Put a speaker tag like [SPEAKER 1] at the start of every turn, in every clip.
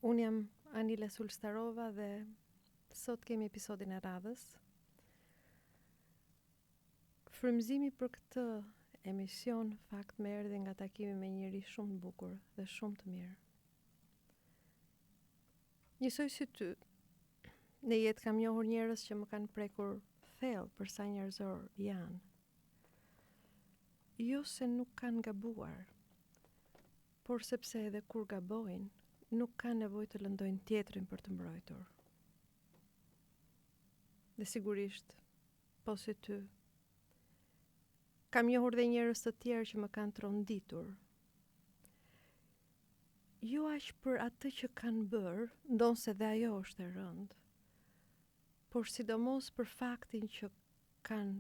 [SPEAKER 1] Unë jam Anila Sulstarova dhe sot kemi episodin e radhës. Frymëzimi për këtë emision fakt më erdhi nga takimi me njëri shumë të bukur dhe shumë të mirë. Njësoj si ty, në jetë kam njohur njerëz që më kanë prekur thellë për sa njerëzor janë. Jo se nuk kanë gabuar, por sepse edhe kur gabojnë, nuk kanë nevojë të lëndojnë tjetrin për të mbrojtur. Dhe sigurisht, po si ty, kam njohur dhe njerëz të tjerë që më kanë tronditur. Jo aq për atë që kanë bërë, ndonse dhe ajo është e rëndë, por sidomos për faktin që kanë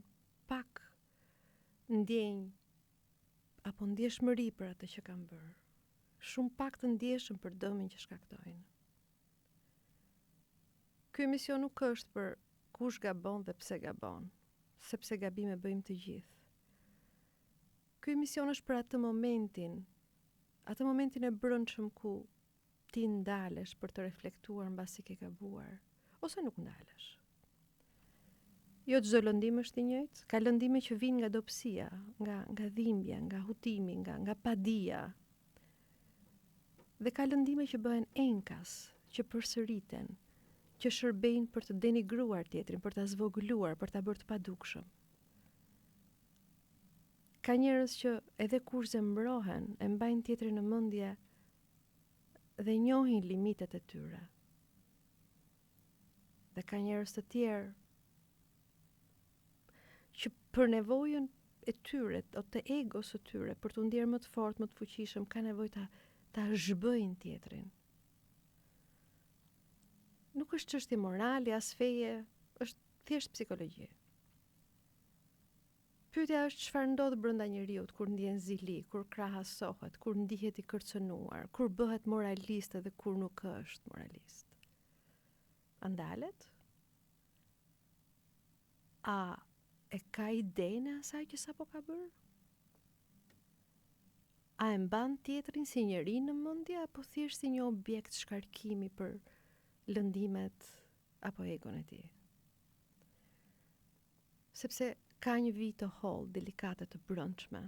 [SPEAKER 1] pak ndjenjë apo ndjeshmëri për atë që kanë bërë. Shumë pak të ndjeshëm për dëmin që shkaktojnë. Ky emision nuk është për kush gabon dhe pse gabon, sepse gabime bëjmë të gjithë. Ky emision është për atë momentin e brendshëm ku ti ndalesh për të reflektuar mbasi ke gabuar, ose nuk ndalesh. Jo çdo lëndim është i njëjtë, ka lëndime që vijnë nga dobësia, nga dhimbja, nga hutimi, nga padia. Dhe ka lëndime që bëhen enkas, që përsëriten, që shërbejnë për të denigruar tjetrin, për ta zvogëluar, për ta bërë të padukshëm. Ka njerëz që edhe kur zemrohen, e mbajnë tjetrin në mendje dhe njohin limitet e tyre. Dhe ka njerëz të tjerë që për nevojën e tyre, o të egos së tyre, për të ndjerë më të fortë, më të fuqishëm, ka nevojë ta zhbëjnë tjetrin. Nuk është çështje morale, as feje, është thjesht psikologji. Pyetja është çfarë ndodh brenda njeriut kur ndjen zili, kur krahasohet, kur ndihet i kërcënuar, kur bëhet moralist edhe kur nuk është moralist. A ndalet? A e ka idenë e asaj që sapo ka bërë? A e mban tjetrin si njeri në mendje apo thjesht si një objekt shkarkimi për lëndimet apo egon e tij? Sepse ka një vit të hollë, delikate të brendshme,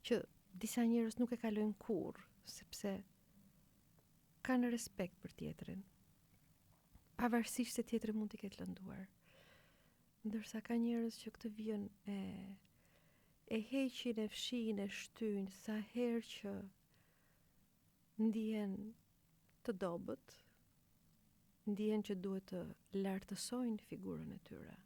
[SPEAKER 1] që disa njerëz nuk e kalojnë kurrë, sepse kanë respekt për tjetrin, pavarësisht se tjetri mund t'i ketë lënduar. Ndërsa ka njerëz që këtë vijën e heqin, e fshin, e shtyn, sa herë që ndihen të dobët, ndihen që duhet të lartësojnë figurën e tyre.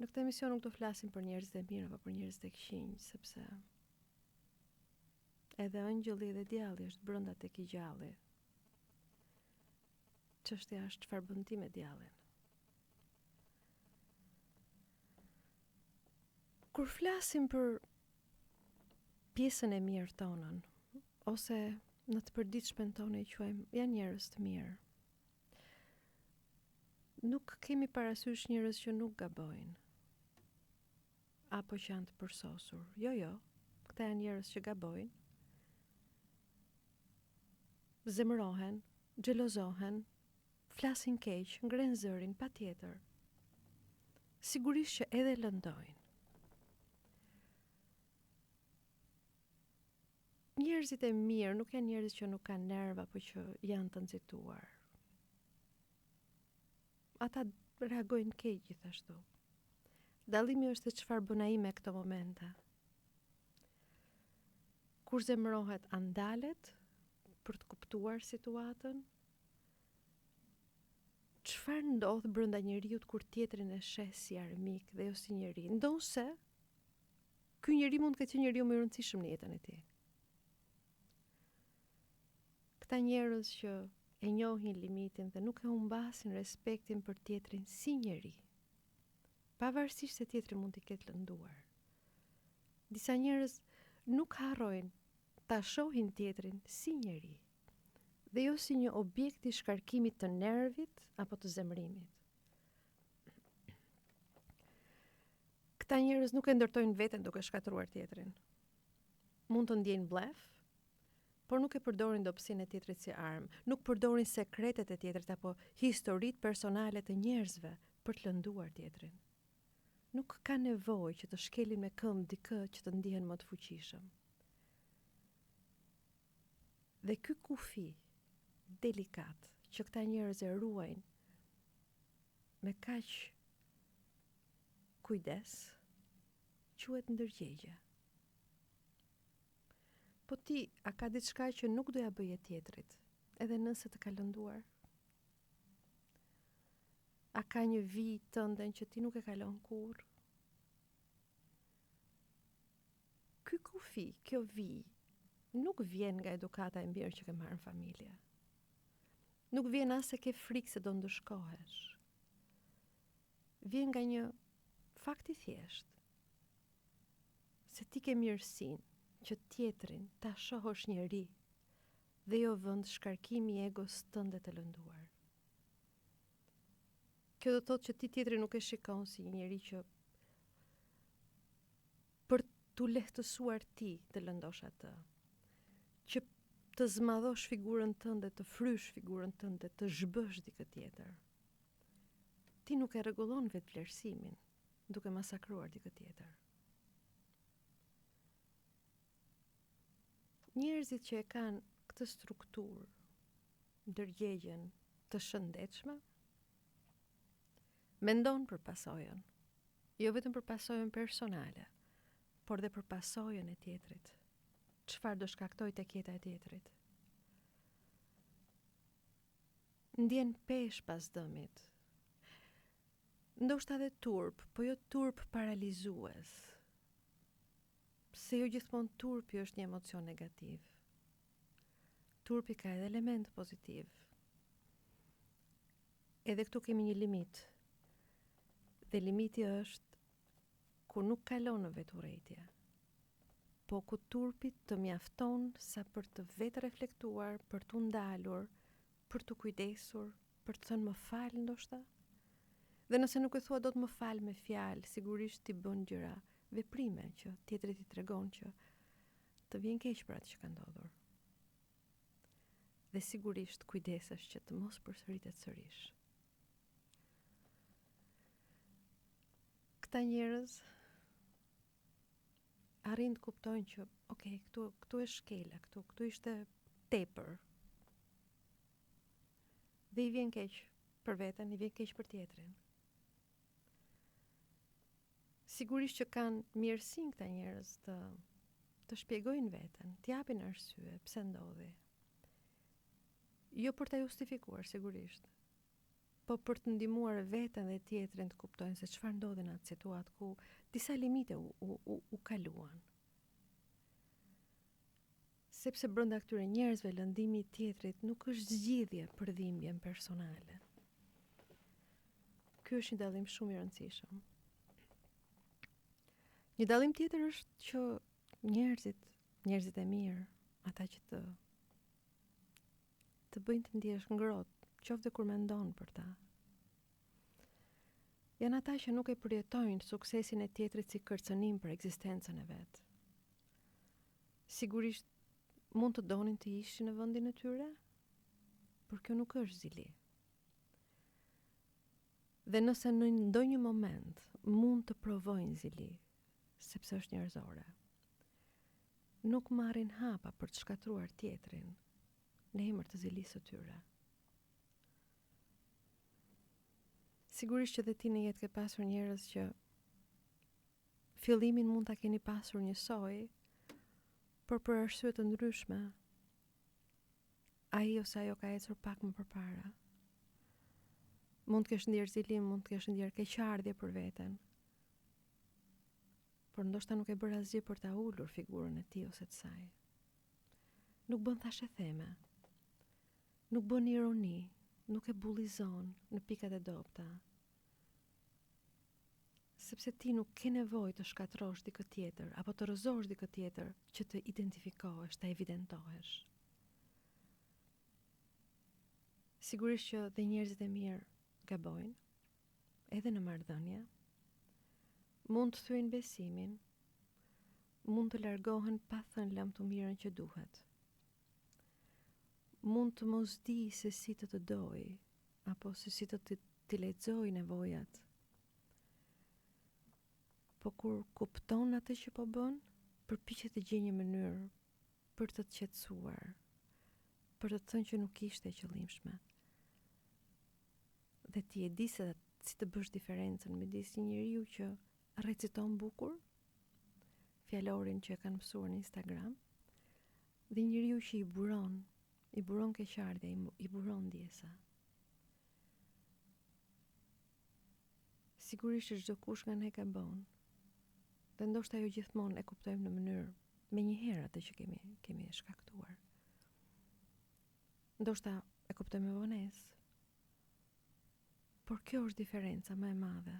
[SPEAKER 1] Në këtë emision nuk do flasim për njerëzit e mirë apo për njerëzit e këqinj, sepse edhe ëngjëlli dhe djalli është brenda tek i gjalli. Çështja është çfarë bën ti me djallin. Kur flasim për pjesën e mirë tonën, ose në të përditshmen tonë e quajmë janë njerëz të mirë, nuk kemi parasysh njerëz që nuk gabojnë, apo që janë të përsosur. Jo, këta janë njerëz që gabojnë, zemërohen, xhelozohen, flasin keq, ngren zërin, patjetër. Sigurisht që edhe lëndojnë. Njerëzit e mirë nuk janë njerëz që nuk kanë nerva apo që janë të nxituar. Ata reagojnë keq gjithashtu. Dallimi është se çfarë bën ai me këto momente. Kur zemërohet, a ndalet për të kuptuar situatën? Çfarë ndodh brenda njeriut kur tjetrin e sheh si armik dhe jo si njeri? Ndonse ky njeri mund të ketë njeriu më i rëndësishëm në jetën e tij. Këta njerëz që e njohin limitin dhe nuk e humbasin respektin për tjetrin si njeri, pavarësisht se tjetri mund t'i ketë lënduar. Disa njerëz nuk harrojnë ta shohin tjetrin si njeri, dhe jo si një objekt i shkarkimit të nervit apo të zemrimit. Këta njerëz nuk e ndërtojnë veten duke shkatruar tjetrin. Mund të ndjejnë blef, por nuk e përdorin dobësinë e tjetrit si armë, nuk përdorin sekretet e tjetrit apo historitë personale të njerëzve për të lënduar tjetrin. Nuk ka nevojë që të shkelin me këmbë dikë që të ndihen më të fuqishëm. Dhe ky kufi delikat që këta njerëz e ruajnë me kaq kujdes, quhet ndërgjegje. Po ti, a ka diçka që nuk doja bëje tjetrit, edhe nëse të ka lënduar? A ka një vit tënden që ti nuk e kalon kurrë? Ky kufi, kjo vi, nuk vjen nga edukata e mirë që ke marrë në familje. Nuk vjen as se ke frikë se do ndëshkohesh. Vjen nga një fakt i thjeshtë. Se ti ke mirësinë që tjetrin ta shohësh njeri dhe jo vend shkarkimi i egos tënde të lënduar. Kjo do të thotë që ti tjetrin nuk e shikon si një njeri që për t'u lehtësuar ti të lëndosh atë, që të zmadhosh figurën tënde, të frysh figurën tënde, të zhbësh dikë tjetër. Ti nuk e rregullon vetvlerësimin duke masakruar dikë tjetër. Njerëzit që e kanë këtë strukturë, ndërgjegjen të shëndetshme, mendon për pasojën, jo vetëm për pasojën personale, por dhe për pasojën e tjetrit. Çfarë do shkaktoj tek jeta e tjetrit? Ndjen pesh pas dëmit. Ndoshta edhe turp, po jo turp paralizues. Se jo gjithmonë turpi është një emocion negativ. Turpi ka edhe element pozitiv. Edhe këtu kemi një limit. Dhe limiti është ku nuk kalon në veturrejtje, po ku turpi të mjafton sa për të vetë reflektuar, për të ndalur, për të kujdesur, për të thënë më fal ndoshta. Dhe nëse nuk e thua do të më fal me fjalë, sigurisht ti bën gjëra, veprime që tjetri ti tregon që të vjen keq për atë që ka ndodhur. Dhe sigurisht kujdesesh që të mos përsëritet sërish. Këta njerëz arrin të kuptojnë që, okay, këtu e shkela, këtu ishte tepër. Dhe i vjen keq për veten, i vjen keq për tjetrin. Sigurisht që kanë mirësinë këta njerëz të shpjegojnë veten, të japin arsye pse ndodhi. Jo për ta justifikuar sigurisht, po për të ndihmuar veten dhe tjetrin të kuptojnë se çfarë ndodhi në atë situatë ku disa limite u kaluan. Sepse brenda këtyre njerëzve lëndimi i tjetrit nuk është zgjidhje për dhimbjen personale. Ky është një dallim shumë i rëndësishëm. Një dallim tjetër është që njerëzit e mirë, ata që të bëjnë të ndihesh ngrohtë, qoftë kur mendon për ta. Janë ata që nuk e përjetojnë suksesin e tjetrit si kërcënim për ekzistencën e vet. Sigurisht mund të donin të ishin në vendin e tyre, por kjo nuk është zili. Dhe nëse në ndonjë moment mund të provojnë zili, sepse është njerëzore, nuk marrin hapa për të shkatruar tjetrin në emër të zilisë së tyre. Sigurisht që dhe ti në jetë ke pasur njerëz që fillimin mund ta keni pasur njësoj, por për arsye të ndryshme, ai ose ajo ka ecur pak më përpara. Mund të kesh ndier zilim, mund të kesh ndier keqardhje për veten, por ndoshta nuk e bër asgjë për ta ulur figurën e tij ose të saj. Nuk bën thashë theme, nuk bën ironi, nuk e bullizon në pikat e dobta. Sepse ti nuk ke nevojë të shkatrosh dikë tjetër apo të rrëzosh dikë tjetër që të identifikohesh, të evidentohesh. Sigurisht që dhe njerëzit e mirë gabojnë, edhe në marrëdhënie, mund të thyejnë besimin, mund të largohen pa thënë lëmë të mirën që duhet. mund të mos di se si të doj, apo se si të lexoj nevojat. Po kur kupton atë që po bën, përpiqet të gjejë një mënyrë për të qetësuar, për të thënë që nuk ishte e qëllimshme. Dhe ti e di se si të bësh diferencën midis një njeriu që reciton bukur, fjalorin që e kanë mësuar në Instagram, dhe njeriu që i buron keqardhja, i buron ndjesa. Sigurisht çdo kush nga ne ka bën. Dhe ndoshta jo gjithmonë e kuptojmë në mënyrë me njëherë atë që kemi shkaktuar. Ndoshta e kuptojmë me vonesë. Por kjo është diferenca më e madhe.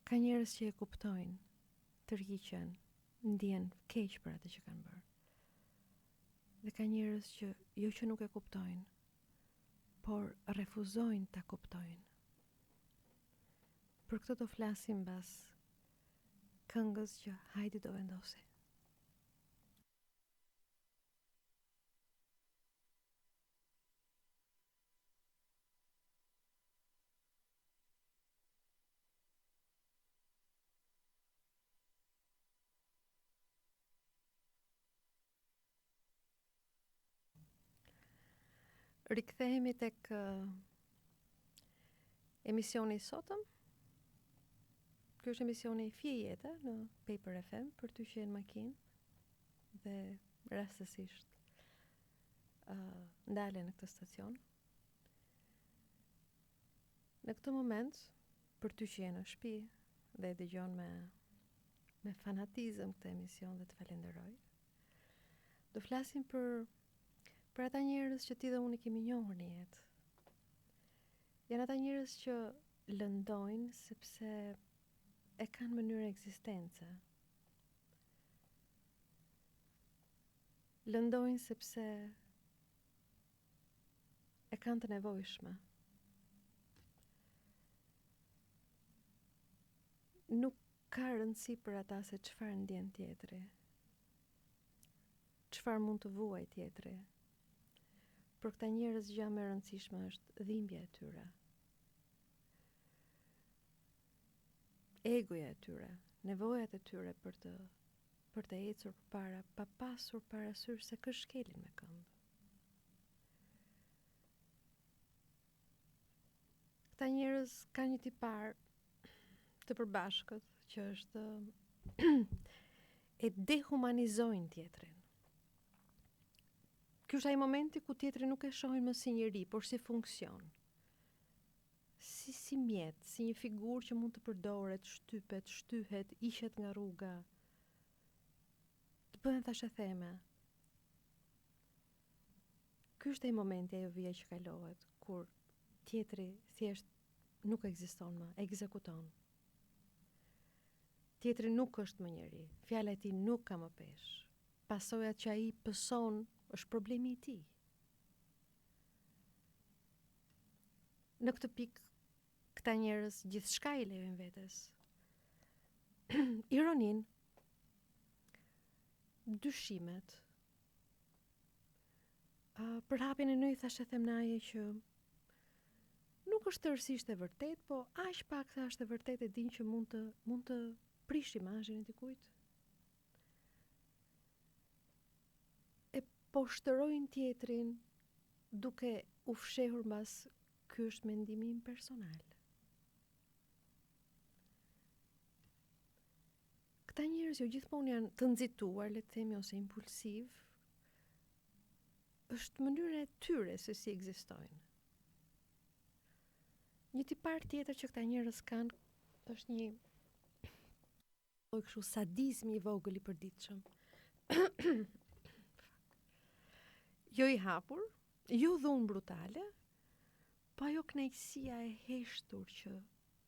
[SPEAKER 1] Ka njerëz që e kuptojnë, tërhiqen, ndjen keq për atë që kanë bërë. Dhe ka njerëz që jo që nuk e kuptojnë, por refuzojnë ta kuptojnë. Për këtë do flasim mbas këngës që Hajdi do vendosi. Rikthehemi tek emisioni i sotëm. Ky është emisioni Fije Jete në Paper FM për ty që je në makinë dhe rastësisht ndale në këtë stacion. Në këtë moment, për ty që je në shtëpi dhe e dëgjon me fanatizëm këtë emision dhe të falenderoj, do flasim për ata njerëz që ti dhe unë i kemi njohur në jetë. Janë ata njerëz që lëndojnë sepse e kanë mënyrë ekzistence. Lëndojnë sepse e kanë të nevojshme. Nuk ka rëndësi për ata se çfarë ndjen tjetri, çfarë mund të vuaj tjetri. Për këta njerëz gjë më e rëndësishme është dhimbja e tyre. Egoja e tyre, nevojat e tyre për të ecur përpara, pa pasur parasysh se kë shkelin me këmbë. Këta njerëz kanë një tipar të përbashkët që është e dehumanizojnë tjetrin. Ky është ai momenti ku tjetri nuk e shohin më si njeri, por si funksion. Si mjet, si një figurë që mund të përdoret, shtypet, shtyhet, ishet nga rruga. Të bëhen thashëtheme. Ky është ai momenti, ajo vija që kalohet, kur tjetri thjesht nuk ekziston më, ekzekuton. Tjetri nuk është më njeri, fjala e tij nuk ka më peshë. Pasojat që ai pëson është problemi i tij. Në këtë pikë këta njerëz gjithçka i lejojnë vetes. Ironin, dyshimet, përhapjen e një thashëthemnaje që nuk është tërësisht e vërtet, po aq pak sa është e vërtet e din që mund të prish imazhin e dikujt. E poshtërojnë tjetrin duke u fshehur mbas ky është mendimi im personal. Këta njerëz jo gjithmonë janë të nxituar, le të themi, ose impulsiv. Është mënyra e tyre se si ekzistojnë. Një tipar tjetër që këta njerëz kanë është një kështu sadizmi i vogël i përditshëm. Jo i hapur, jo dhunë brutale, po ajo kënaqësia e heshtur që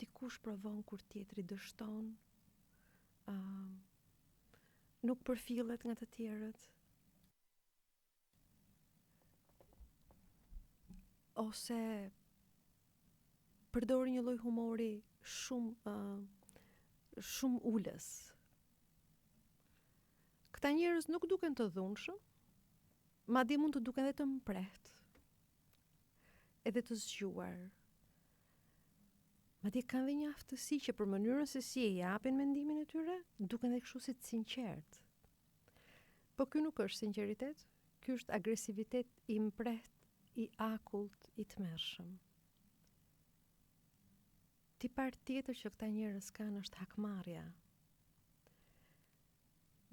[SPEAKER 1] dikush provon kur tjetri dështon, nuk përfillet nga të tjerët, ose përdor një lloj humori shumë ulës. Këta njerëz nuk duken të dhunshëm, madje mund të duken edhe të mprehtë, edhe të zgjuar. Madje kanë dhe një aftësi që për mënyrën se si e japin mendimin e tyre, duken dhe kështu si të sinqert. Po ky nuk është sinqeritet, ky është agresivitet i mprehtë, i akullt, i tmerrshëm. Tipar tjetër që këta njerëz kanë është hakmarrja.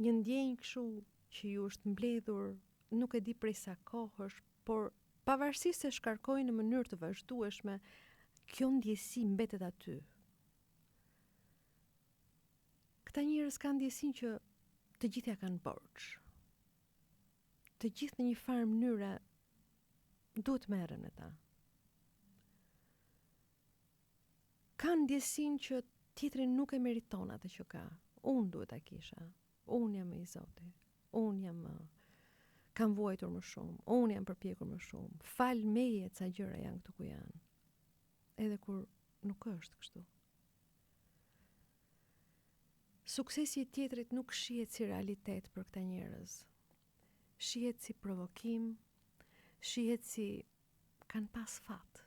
[SPEAKER 1] Një ndjenjë kështu që ju është mbledhur, nuk e di prej sa kohësh, por pavarësisht se shkarkojnë në mënyrë të vazhdueshme, kjo ndjesi mbetet aty. Këta njerëz kanë ndjesinë që të gjithë ja kanë borxh. Të gjithë në një farë mënyre duhet merren me ta. Kanë ndjesinë që tjetri nuk e meriton atë që ka. Unë duhet ta kisha. Unë jam i Zotit. Unë jam kam vuajtur më shumë. Unë jam përpjekur më shumë. Fal meje ca gjëra janë këtu ku janë. Edhe kur nuk është kështu. Suksesi i tjetrit nuk shihet si realitet për këta njerëz. Shihet si provokim, shihet si kanë pas fat.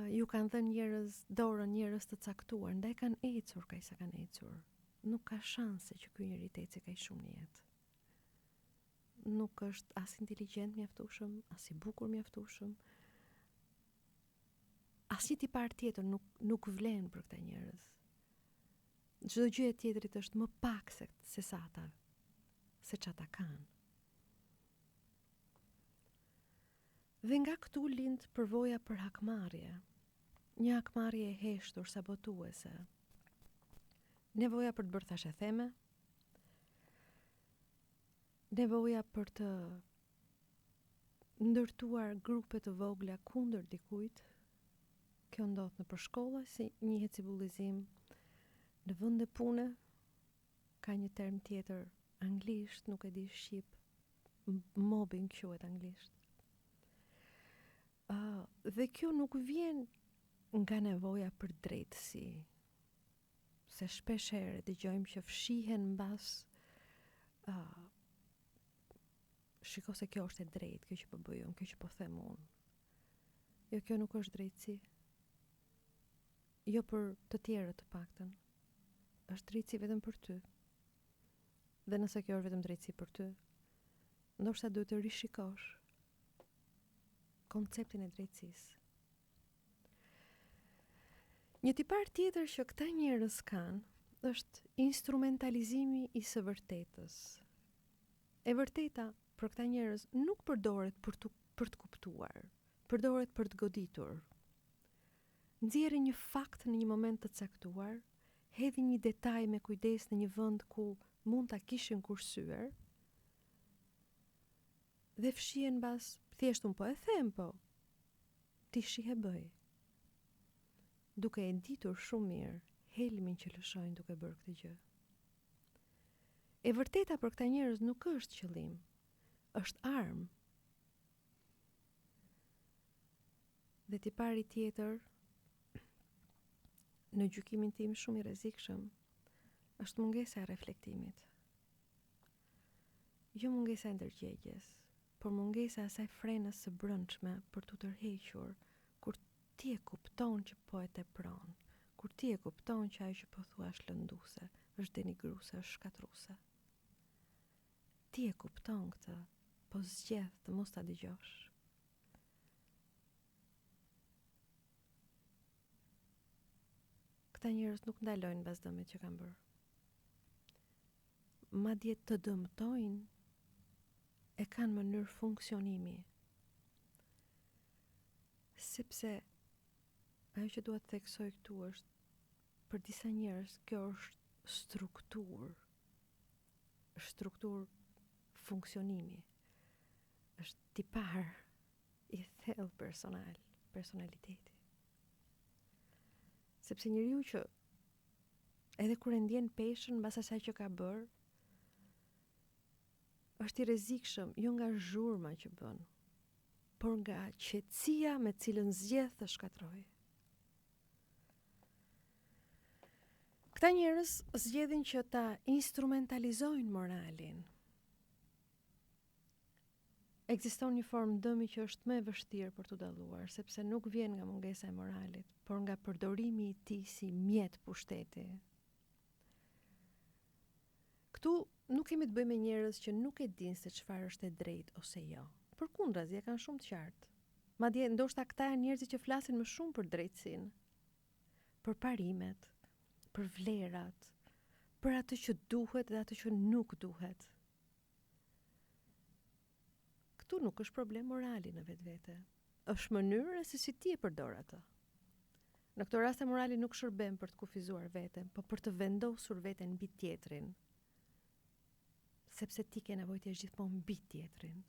[SPEAKER 1] Ju kanë dhënë njerëz dorën njerëz të caktuar, ndaj kanë ecur kaq sa kanë ecur. Nuk ka shanse që ky njeri të ecë kaq shumë në jetë. Nuk është as inteligjent mjaftueshëm, as i bukur mjaftueshëm. Asnjë tipar tjetër nuk vlen për këta njerëz. Çdo gjë e tjetrit është më pak se sa ata, se ç'ata kanë. Dhe nga këtu lind përvoja për hakmarrje. Një hakmarrje e heshtur, sabotuese. Nevoja për të bërë thashë theme. Nevoja për të ndërtuar grupe të vogla kundër dikujt. Kjo ndodh në përshkolla, si njihet si bullizim. Në vende pune ka një term tjetër anglisht, nuk e di shqip. Mobbing quhet anglisht. Dhe kjo nuk vjen nga nevoja për drejtësi. Se shpesh herë dëgjojmë që fshihen mbas shiko se kjo është e drejtë, kjo që po bëj unë, kjo që po them unë. Jo, kjo nuk është drejtësi. Jo për të tjerët të paktën. Është drejtësi vetëm për ty. Dhe nëse kjo është vetëm drejtësi për ty, ndoshta duhet të rishikosh konceptin e drejtësisë. Një tipar tjetër që këta njerëz kanë është instrumentalizimi i së vërtetës. E vërteta për këta njerëz nuk përdoret për të kuptuar, përdoret për të goditur. Nxjerrin një fakt në një moment të caktuar, hedhin një detaj me kujdes në një vend ku mund ta kishin kursyer dhe fshihen mbas thjesht un po e them, po ti shihe bëj. Duke e ditur shumë mirë helmin që lëshojnë duke bërë këtë gjë. E vërteta për këta njerëz nuk është qëllim, është armë. Dhe tipari tjetër, në gjykimin tim shumë i rrezikshëm, është mungesa e reflektimit. Jo mungesa e ndërgjegjes, por mungesa e asaj frenës së brendshme për t'u tërhequr, kur ti e kupton që po e tepron, kur ti e kupton që ajo që po thua është lënduese, është denigruese, është shkatruese. Ti e kupton këtë, po zgjedh të mos ta dëgjosh. Këta njerëz nuk ndalojnë vazhdimet që kanë bërë. Madje të dëmtojnë e kanë mënyrë funksionimi. Sepse ajo që dua të theksoj këtu është për disa njerëz kjo është strukturë funksionimi. Është tipar i thellë personaliteti. Sepse njeriu që edhe kur e ndjen peshën mbas asaj që ka bërë, është i rrezikshëm jo nga zhurma që bën, por nga qetësia me cilën zgjedh të shkatrojë. Këta njerëz zgjedhin që ta instrumentalizojnë moralin. ekziston një formë dëmi që është më e vështirë për të dalluar, sepse nuk vjen nga mungesa e moralit, por nga përdorimi i tij si mjet pushteti. Këtu nuk kemi të bëjmë me njerëz që nuk e dinë se çfarë është e drejtë ose jo. Përkundrazi, e kanë shumë të qartë. Madje ndoshta këta janë njerëzit që flasin më shumë për drejtësinë, për parimet, për vlerat, për atë që duhet dhe atë që nuk duhet. Këtu nuk është problem morali në vetvete. Është mënyra se si ti e përdor atë. Në këto raste morali nuk shërben për të kufizuar veten, por për të vendosur veten mbi tjetrin. Sepse ti ke nevojë të jesh gjithmonë mbi tjetrin.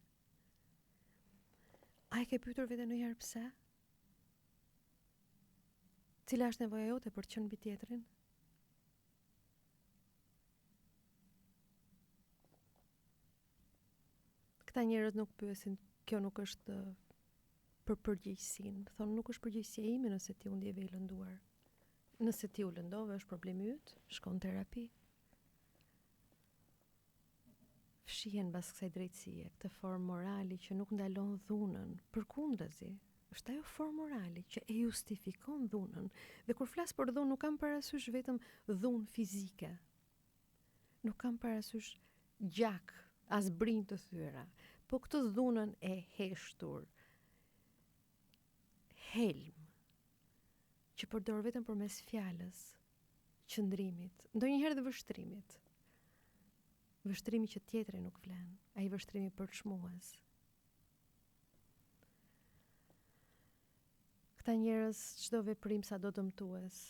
[SPEAKER 1] A e ke pyetur veten ndonjëherë pse? Cila është nevoja jote për të qenë mbi tjetrin? Këta njerëz nuk pyesin, kjo nuk është për përgjegjësinë. Thonë nuk është përgjegjësia ime nëse ti u ndjeve i lënduar. Nëse ti u lëndove është problemi yt, shkon në terapi. Fshihen bas kësaj drejtësie, këtë formë morali që nuk ndalon dhunën, përkundrazi, është ajo formë morali që e justifikon dhunën. Dhe kur flas për dhunë, nuk kam parasysh vetëm dhunë fizike. Nuk kam parasysh gjak, as brinj të thyera, po këtë dhunën e heshtur, helm, që përdor vetëm përmes fjalës, qëndrimit, ndonjëherë dhe vështrimit. Vështrimi që tjetri nuk vlen, ai vështrimi përçmues. Këta njerëz çdo veprim sado dëmtues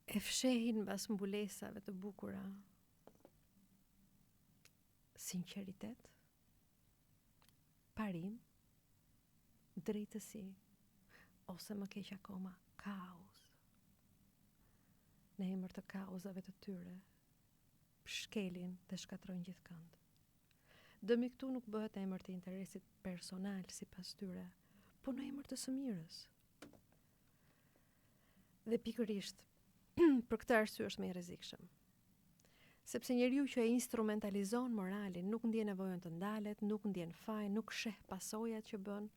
[SPEAKER 1] e fshehin mbas mbulesave të bukura. Sinqeritet, parim, drejtësi, ose më keq akoma, kaos. Në emër të kauzave të tyre, shkelin dhe shkatrojnë gjithkënd. Dëmi këtu nuk bëhet në emër të interesit personal sipas tyre, po në emër të së mirës. Dhe pikërisht, për këtë arsye është më i rrezikshëm. Sepse njeriu që e instrumentalizon moralin nuk ndjen nevojën të ndalet, nuk ndjen faj, nuk sheh pasojat që bën.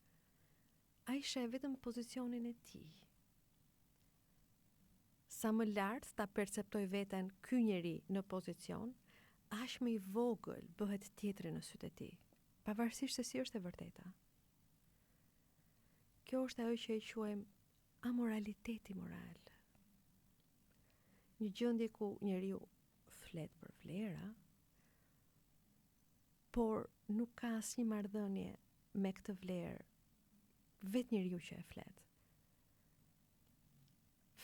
[SPEAKER 1] Ai sheh vetëm pozicionin e tij. Sa më lart ta perceptoj veten ky njeri në pozicion, aq më i vogël bëhet tjetri në sytë e tij, pavarësisht se si është e vërteta. Kjo është ajo që e quajmë amoraliteti moral. Një gjendje ku njeriu flet për vlera, por nuk ka asnjë marrëdhënie me këtë vlerë, vetë njeriu që e flet.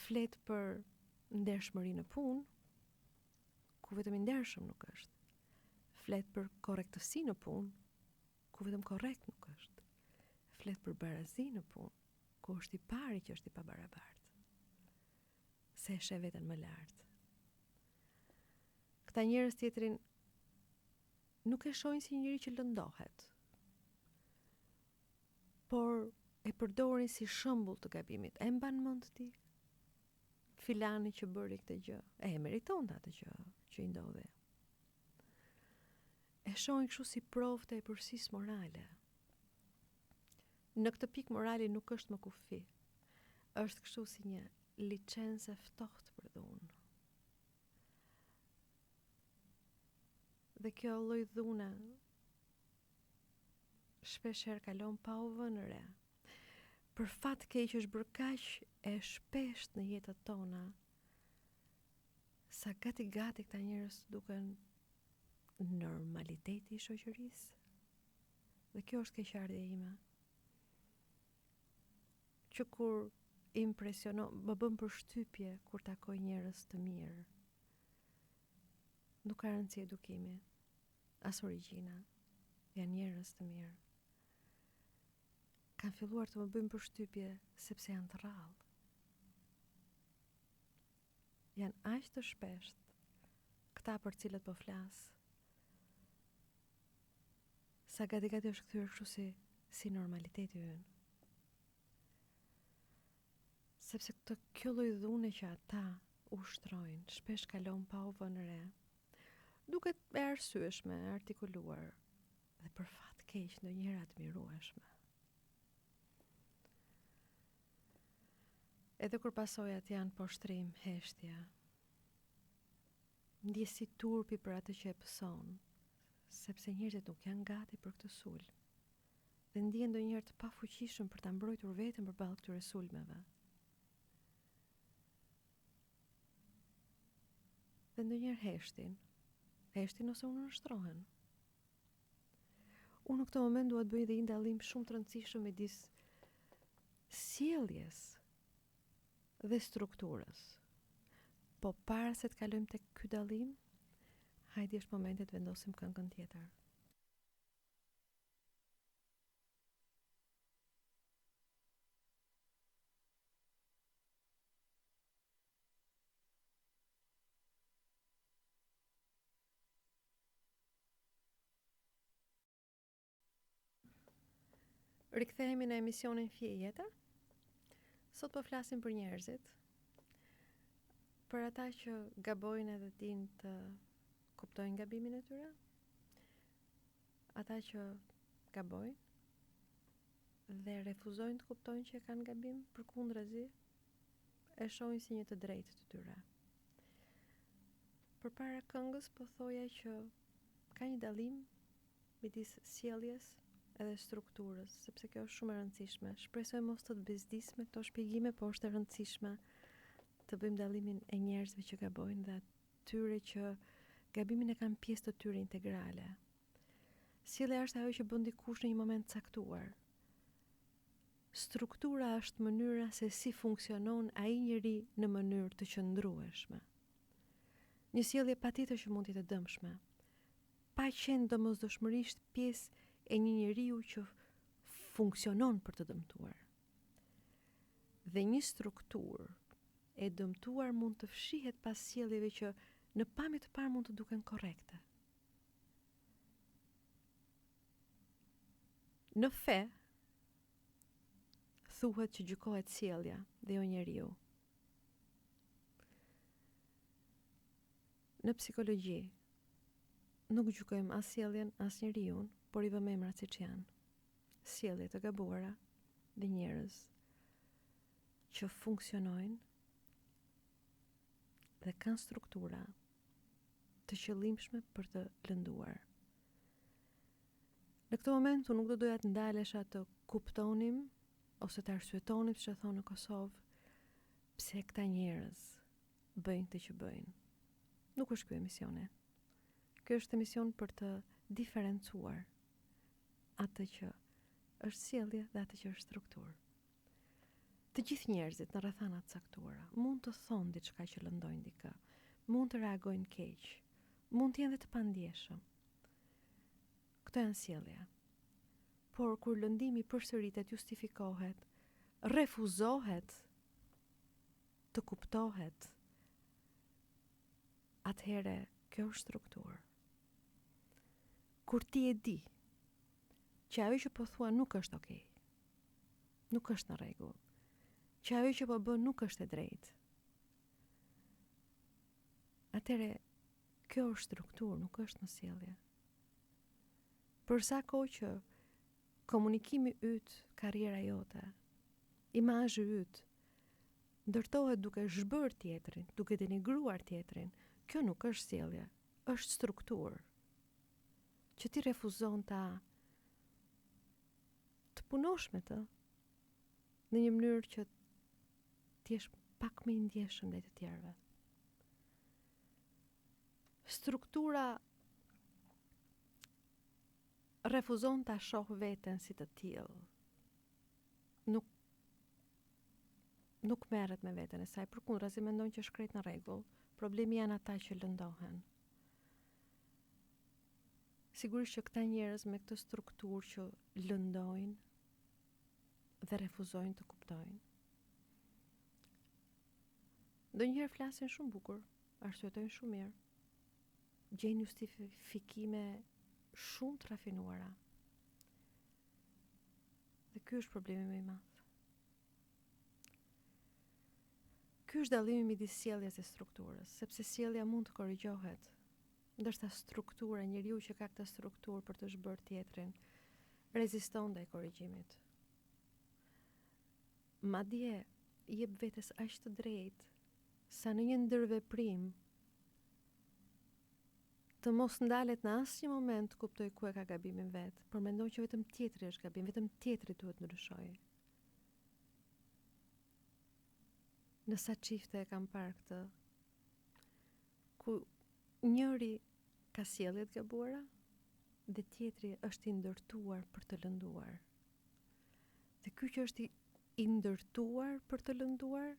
[SPEAKER 1] Flet për ndershmëri në punë, ku vetëm i ndershëm nuk është. Flet për korrektësi në punë, ku vetëm korrekt nuk është. Flet për barazi në punë, ku është i pari që është i pabarabartë. Se e sheh veten më lart. Këta njerëz tjetrin nuk e shohin si njëri që lëndohet, por e përdorin si shembull të gabimit. E mban mend ti? Filani që bëri këtë gjë, e meriton atë që i ndodhi. E shohin kështu si provë të epërsisë morale. Në këtë pikë morali nuk është më kufi. Është kështu si një licencë ftohtë për dhunë. Dhe kjo lloj dhune shpeshherë kalon pa u vënë re. Për fat keq është bërë kaq e shpesht në jetët tona, sa gati këta njerëz duken normaliteti i shoqërisë. Dhe kjo është keqardhja ime. Që kur impresionon, më bën përshtypje kur takoj njerëz të mirë. Nuk ka rëndësi edukimi, as origjina, janë njerëz të mirë. Kanë filluar të më bëjnë përshtypje sepse janë të rrallë. Janë aq të shpesht këta për cilët po flas, sa gati është kthyer kështu si normaliteti ynë. Sepse kjo lloj dhune që ata ushtrojnë, shpesh kalon pa u vënë re. Duket e arsyeshme, artikuluar, dhe për fat keq, ndonjëherë admirueshme. Edhe kur pasojat janë poshtrim, heshtja, ndjes si turpi për atë që e pëson, sepse njerëzit nuk janë gati për këtë sulm. Dhe ndihen ndonjëherë të pafuqishëm për ta mbrojtur veten përballë këtyre sulmeve. Dhe ndonjëherë heshtin ose unë nështrohen. Unë në këtë moment dua të bëj dhe një dallim shumë të rëndësishëm midis sjelljes dhe strukturës. Po para se të kalojmë tek ky dallim, hajde është momenti të vendosim këngën tjetër. Rikthehemi në emisionin Fije Jeta. Sot po flasim për njerëzit, për ata që gabojnë edhe dinë të kuptojnë gabimin e tyre, ata që gabojnë dhe refuzojnë të kuptojnë që kanë gabim, përkundrazi e shohin si një të drejtë të tyre. Përpara këngës po thoja që ka një dallim midis sjelljes edhe strukturës, sepse kjo është shumë e rëndësishme. Shpresoj mos të bezdis me këto shpjegime, por është e rëndësishme të bëjmë dallimin e njerëzve që gabojnë dhe atyre që gabimin e kanë pjesë të tyre integrale. Sjellja është ajo që bën dikush në një moment caktuar. Struktura është mënyra se si funksionon ai njeri në mënyrë të qëndrueshme. Një sjellje patjetër që mund të jetë dëmshme, pa qenë domosdoshmërisht pjesë e një njeriu që funksionon për të dëmtuar. Dhe një strukturë e dëmtuar mund të fshihet pas sjelljeve që në pamje të parë mund të duken korrekte. Në fe thuhet që gjykohet sjellja dhe jo njeriu. Në psikologji nuk gjykojmë as sjelljen as njeriun, por i vëmë emrat siç janë. Sjellje të gabuara dhe njerëz që funksionojnë dhe kanë struktura të qëllimshme për të lënduar. Në këtë moment unë nuk do doja të ndalesha të kuptonim ose të arsyetonim, siç e thonë në Kosovë, pse këta njerëz bëjnë këtë që bëjnë. Nuk është ky emisioni. Ky është emision për të diferencuar atë që është sjellje dhe atë që është strukturë. Të gjithë njerëzit në rrethana të caktuara mund të thonë diçka që lëndojnë dikë, mund të reagojnë keq, mund të jenë dhe të pandjeshëm. Këto janë sjellja. Por kur lëndimi përsëritet, justifikohet, refuzohet të kuptohet, atëhere kjo është strukturë. Kur ti e di që ajo që po thua nuk është okay, nuk është në rregull, që ajo që po bën nuk është e drejtë, atëre kjo është strukturë, nuk është në sjellje. Për sa kohë që komunikimi yt, karriera jote, imazhi yt ndërtohet duke zhbër tjetrin, duke denigruar tjetrin, kjo nuk është sjellje, është strukturë. Që ti refuzon të punosh me të në një mënyrë që ti jesh pak më i ndjeshëm ndaj të tjerëve. Struktura refuzon ta shoh veten si të tillë. Nuk merret me veten e saj, përkundrazi mendon që është krejt në rregull. Problemi janë ata që lëndohen. Sigurisht që këta njerëz me këtë strukturë që lëndojnë dhe refuzojnë të kuptojnë. Ndonjëherë flasin shumë bukur, arsyetojnë shumë mirë, gjejnë justifikime shumë të rafinuara. Dhe ky është problemi më i madh. Ky është dallimi midis sjelljes dhe strukturës, sepse sjellja mund të korrigjohet, ndërsa struktura, njeriu që ka këtë strukturë për të zhbërë tjetrin, reziston ndaj korrigjimit. Madje jep vetes aq të drejtë sa në një ndërveprim të mos ndalet në asnjë moment kuptoj ku e ka gabimin vet, por mendon që vetëm tjetri është gabim, vetëm tjetri duhet ndryshojë. Në sa çifte e kam parë këtë, ku njëri ka sjellje të gabuara dhe tjetri është i ndërtuar për të lënduar. Dhe ky që është i ndërtuar për të lënduar,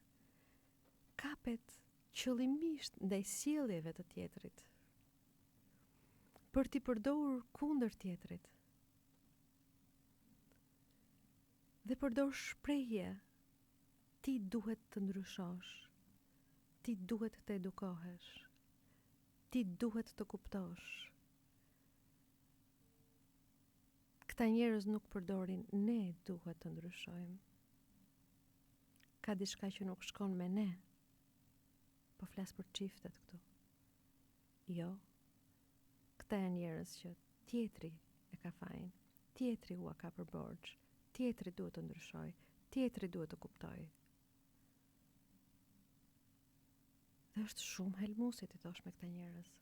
[SPEAKER 1] kapet qëllimisht ndaj sjelljeve të tjetrit, për t'i përdorur kundër tjetrit. Dhe përdor shprehje, ti duhet të ndryshosh, ti duhet të edukohesh, ti duhet të kuptosh. Këta njerëz nuk përdorin ne duhet të ndryshojmë. Ka diçka që nuk shkon me ne, po flas për çiftet këtu. Jo, këta janë njerëz që tjetri e ka fajin, tjetri ua ka për borxh, tjetri duhet të ndryshoj, tjetri duhet të kuptoj. Dhe është shumë helmuese ti thosh me këta njerëz.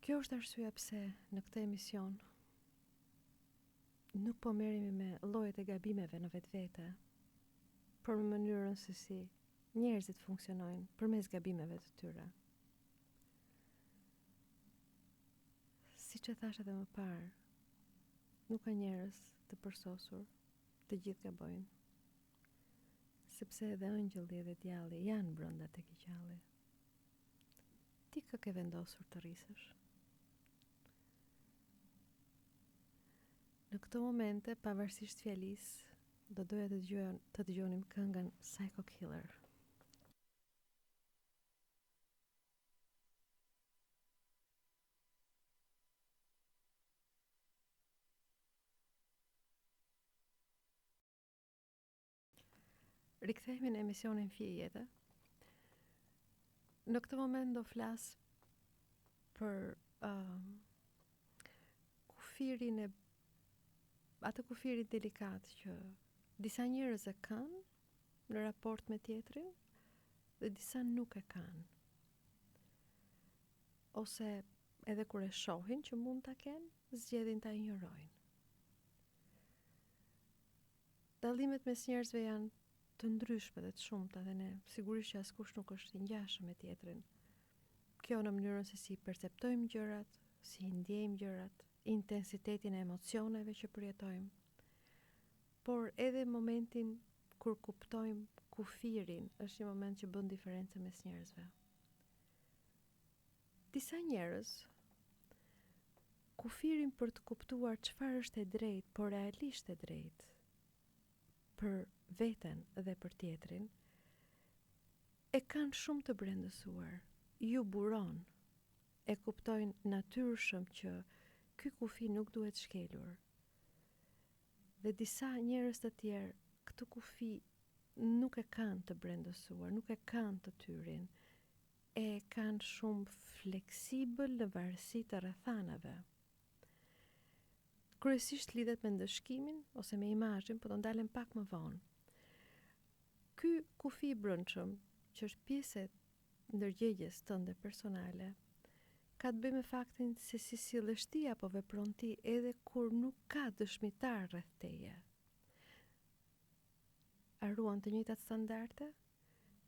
[SPEAKER 1] Kjo është arsyeja pse në këtë emision nuk po merremi me llojet e gabimeve në vetvete, por në mënyrën se si njerëzit funksionojnë përmes gabimeve të tyre. Siç e thash edhe më parë, nuk ka njerëz të përsosur, të gjithë gabojnë. Sepse edhe ëngjëlli dhe djalli janë brenda tek i gjalli. Ti kë ke vendosur të rrisësh? Në këto momente, pavarësisht fjalisë, do doja të dëgjonim këngën Psycho Killer. Rikthehemi në emisionin Fije Jete. Në këtë moment do flas për kufirin e atë kufirit delikat që disa njerëz e kanë në raport me tjetrin dhe disa nuk e kanë. Ose edhe kur e shohin që mund ta kenë, zgjedhin ta injorojnë. Dallimet mes njerëzve janë të ndryshme dhe të shumta dhe ne sigurisht që askush nuk është i ngjashëm me tjetrin. Kjo në mënyrën se si perceptojmë gjërat, si i ndjejmë gjërat, intensitetin e emocioneve që përjetojmë, por edhe momentin kur kuptojmë kufirin është një moment që bën diferencë mes njerëzve. Disa njerëz kufirin për të kuptuar çfarë është e drejtë, por realisht e drejtë për veten dhe për tjetrin, e kanë shumë të brendësuar, ju buron, e kuptojnë natyrshëm që ky kufi nuk duhet shkelur. Dhe disa njerëz të tjerë këtë kufi nuk e kanë të brendësuar, nuk e kanë të tyrin, e kanë shumë fleksibël në varësi të rrethanave. Kryesisht lidhet me ndëshkimin ose me imazhin, po do ndalem pak më vonë. Ky kufi i brendshëm, që është pjesë e ndërgjegjes tënde personale, ka të bëjë me faktin se si sillësh ti apo vepron ti edhe kur nuk ka dëshmitar rreth teje. A ruan të njëjtat standarde?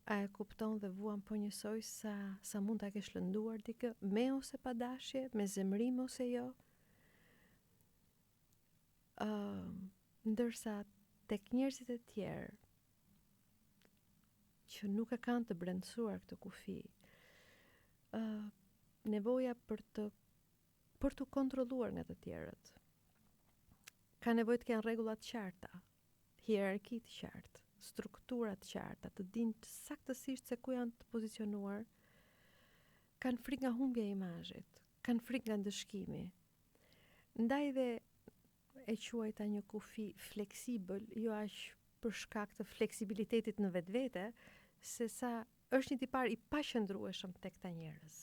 [SPEAKER 1] A e kupton dhe vuan po njësoj sa mund ta kesh lënduar dikë, me ose pa dashje, me zemrim ose jo? Ndërsa tek njerëzit e tjerë që nuk e kanë të brendësuar këtë kufi, nevoja për të kontrolluar nga të tjerët, ka nevojë të kenë rregulla të qarta, hierarki të qartë, struktura të qarta, të dinë saktësisht se ku janë të pozicionuar, kanë frikë nga humbja e imazhit, kanë frikë nga ndëshkimi. Ndaj dhe e quajta një kufi fleksibël, jo aq për shkak të fleksibilitetit në vetvete, se sa është një tipar i paqëndrueshëm tek këta njerëz.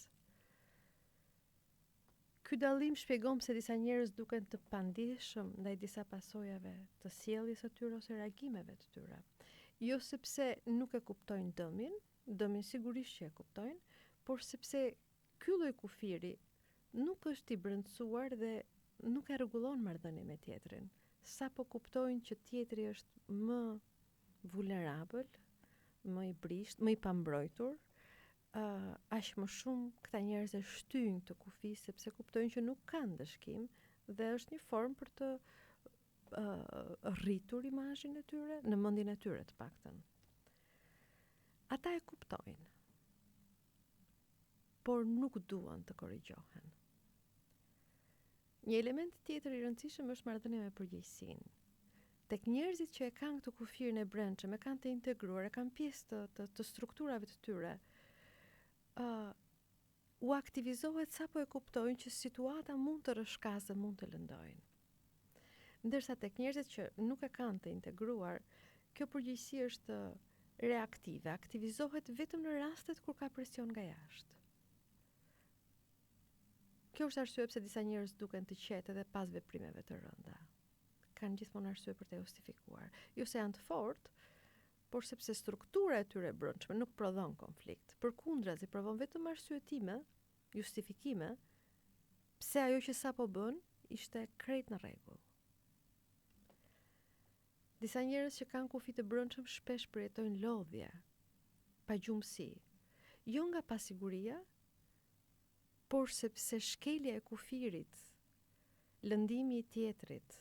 [SPEAKER 1] Ky dallim shpjegon pse disa njerëz duken të pandijshëm ndaj disa pasojave të sjelljes së tyre ose reagimeve të tyre. Jo sepse nuk e kuptojnë dëmin sigurisht që e kuptojnë, por sepse ky lloj kufiri nuk është i brendësuar dhe nuk e rregullon marrëdhënien me tjetrin. Sapo kuptojnë që tjetri është më vulnerabël, më i brisht, më i pambrojtur, aq më shumë këta njerëz e shtyjnë të kufi sepse kuptojnë që nuk kanë dëshkim dhe është një formë për të rritur imazhin e tyre në mendjen e tyre të paktën. Ata e kuptojnë, por nuk duan të korrigjohen. Një element tjetër i rëndësishëm është marrëdhënia me përgjegjësinë. Tek njerëzit që e kanë këtë kufirin e brendshëm, e kanë të integruar, e kanë pjesë të strukturave të tyre, u aktivizohet sapo e kuptojnë që situata mund të rrëshkasë dhe mund të lëndojnë. Ndërsa tek njerëzit që nuk e kanë të integruar, kjo përgjegjësi është reaktive, aktivizohet vetëm në rastet kur ka presion nga jashtë. Kjo është arsye pse disa njerëz duken të qetë edhe pas veprimeve të rënda. Kanë gjithmonë arsye për të justifikuar. Jo se janë të fortë, por sepse struktura e tyre e brendshme nuk prodhon konflikt. Përkundrazi provon vetëm arsyetime, justifikime, pse ajo që sapo bën ishte krejt në rregull. Disa njerëz që kanë kufi të brendshëm shpesh përjetojnë lodhje, pagjumësi, jo nga pasiguria, por sepse shkelja e kufirit, lëndimi i tjetrit,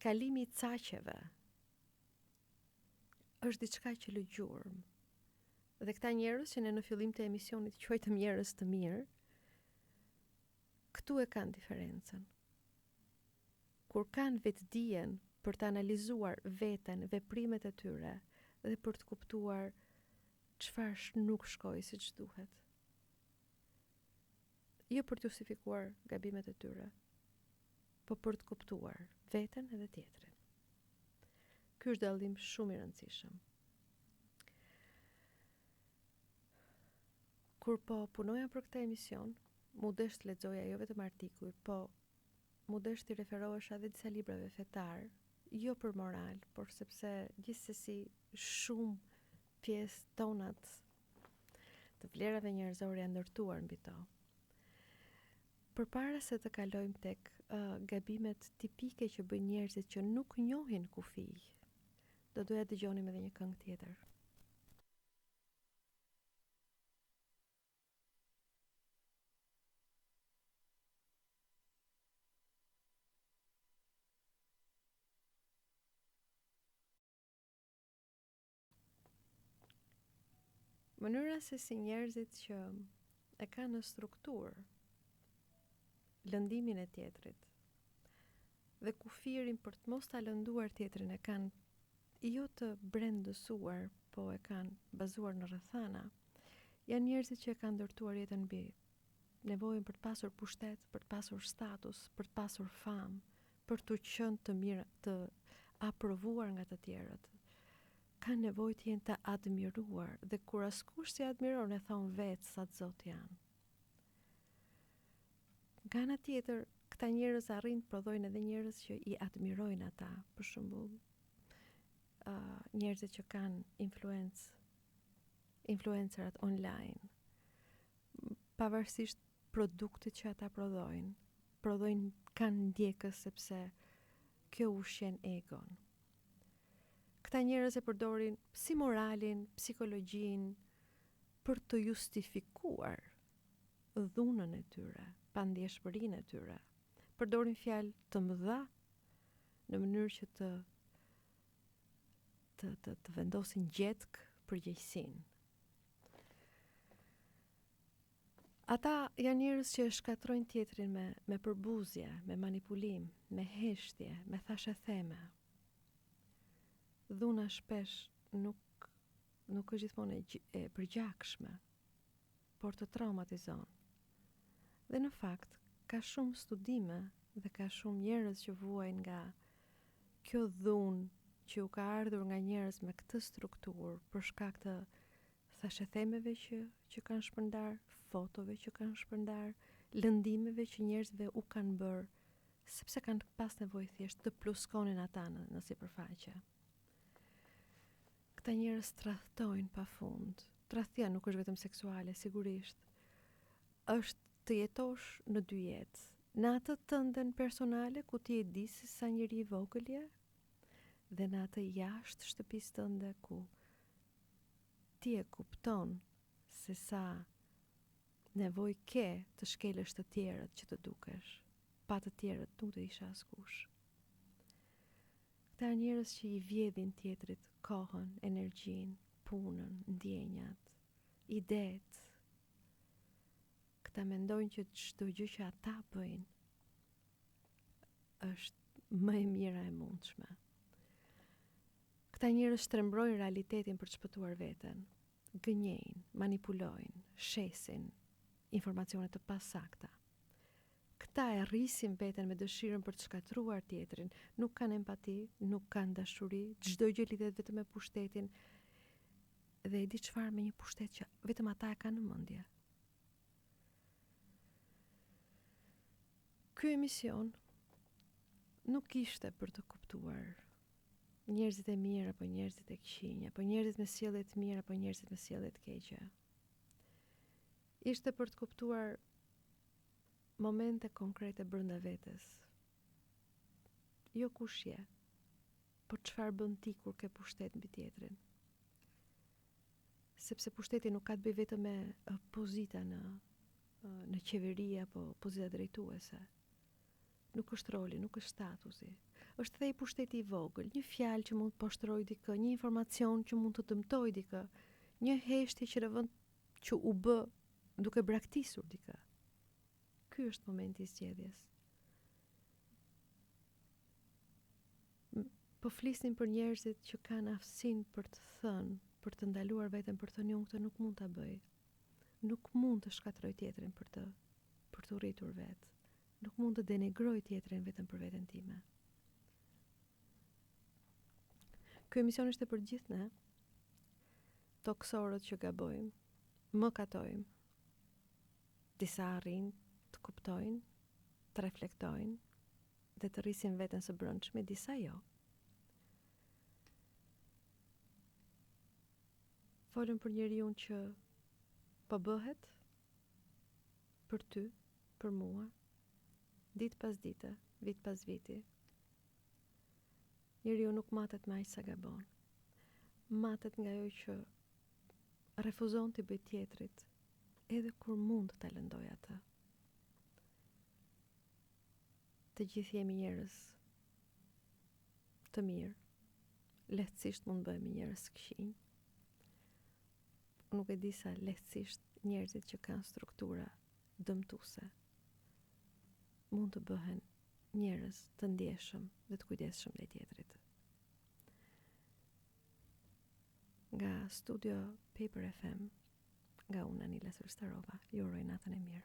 [SPEAKER 1] kalimi i caqeve, është diçka që lë gjurmë. Dhe këta njerëz që ne në fillim të emisionit quajtëm njerëz të mirë, këtu e kanë diferencën. Kur kanë vetdijen për të analizuar veten, veprimet e tyre dhe për të kuptuar çfarë nuk shkoi siç duhet. Jo për të justifikuar gabimet e tyre, por për të kuptuar veten edhe tjetrin. Ky është dallim shumë i rëndësishëm. Kur po punoja për këtë emision, mu desh të lexoja jo vetëm artikuj, po mu desh të referohesha edhe disa librave fetar, jo për moral, por sepse gjithsesi shumë pjesë tonat të vlerave njerëzore janë ndërtuar mbi to. Përpara se të kalojmë tek gabimet tipike që bëjnë njerëzit që nuk njohin kufi, do doja të dëgjonim edhe një këngë tjetër. Mënyra se si njerëzit që e kanë në strukturë lëndimin e tjetrit dhe kufirin për të mos ta lënduar tjetrin e kanë jo të brendësuar, po e kanë bazuar në rrethana, janë njerëzit që e kanë ndërtuar jetën mbi nevojën për të pasur pushtet, për të pasur status, për të pasur famë, për të qenë të mirë, të aprovuar nga të tjerët. Kanë nevojë të jenë të admiruar dhe kur askush si admiron e thon vetë sa të zot janë. Nga ana tjetër, këta njerëz arrin të prodhojnë edhe njerëz që i admirojnë ata, për shembull, njerëzit që kanë influencerat online, pavarësisht produktit që ata prodhojnë kanë ndjekës sepse kjo ushqen egon. Këta njerëz e përdorin si moralin, psikologjin për të justifikuar dhunën e tyre, pandjeshmërinë e tyre. Përdorin fjalë të mëdha në mënyrë që të vendosin gjetk përgjegjësinë. Ata janë njerëz që shkatrojnë tjetrin me përbuzje, me manipulim, me heshtje, me thashetheme. Dhuna shpesh nuk është gjithmonë e përgjakshme, por të traumatizon. Dhe në fakt, ka shumë studime dhe ka shumë njerëz që vuajnë nga kjo dhunë që u ka ardhur nga njerëz me këtë strukturë për shkak të thashethemeve që kanë shpërndar, fotove që kanë shpërndar, lëndimeve që njerëzve u kanë bërë sepse kanë pas nevojë thjesht të pluskonin ata në sipërfaqe. Këta njerëz tradhtojnë pafund. Tradhtia nuk është vetëm seksuale, sigurisht. Është të jetosh në dy jetë. Në atë tënden personale ku ti e di se sa njeri i vogël je, dhe në atë jashtë shtëpisë tënde ku ti e kupton se sa nevojë ke të shkelësh të tjerët që të dukesh. Pa të tjerët nuk të isha askush. Këta njerëz që i vjedhin tjetrit kohën, energjinë, punën, ndjenjat, idetë. Këta mendojnë që çdo gjë që ata bëjnë është më e mira e mundshme. Këta njerëz shtrembrojnë realitetin për të shpëtuar veten, gënjejnë, manipulojnë, shesin informacione të pasakta. Këta e rrisin veten me dëshirën për të shkatruar tjetrin, nuk kanë empati, nuk kanë dashuri, çdo gjë lidhet vetëm me pushtetin dhe e di çfarë, me një pushtet që vetëm ata e kanë në mendje. Ky emision nuk ishte për të kuptuar njerëzit e mirë apo njerëzit e këqinj, apo njerëzit me sjellje të mirë apo njerëzit me sjellje të keqe. Ishte për të kuptuar momente konkrete brenda vetes. Jo kush je, por çfarë bën ti kur ke pushtet mbi tjetrin. Sepse pushteti nuk ka të bëjë vetëm me pozita në qeveri apo pozita drejtuese. Nuk është roli, nuk është statusi. Është edhe i pushteti i vogël, një fjalë që mund të poshtrojë dikë, një informacion që mund të dëmtojë dikë, një heshtje që në vend që u bë duke braktisur dikë. Ky është momenti i zgjedhjes. Po flisnim për njerëzit që kanë aftësinë për të thënë, për të ndaluar veten për të thënë unë këtë nuk mund ta bëj. Nuk mund të shkatroj tjetrin për të rritur vetë. Nuk mund të denigroj tjetrin vetëm për veten time. Ky emision është për gjithë ne, toksorët që gabojmë, mëkatojmë, disa arrin të kuptojnë, të reflektojnë dhe të rrisin veten së brendshme, disa jo. Folëm për njeriu që po bëhet për ty, për mua, ditë pas dite, vit pas viti. Njeriu nuk matet me aq sa gabon. Matet nga ajo që refuzon të bëj tjetrit, edhe kur mund ta lëndoj atë. Të gjithë jemi njerëz të mirë. Lehtësisht mund bëhemi njerëz këqinj. Nuk e di sa lehtësisht njerëzit që kanë struktura dëmtuese mund të bëhen njerëz të ndjeshëm dhe të kujdesshëm ndaj tjetrit. Nga studio Paper FM, nga unë Anila Sulstarova, ju uroj natën e mirë.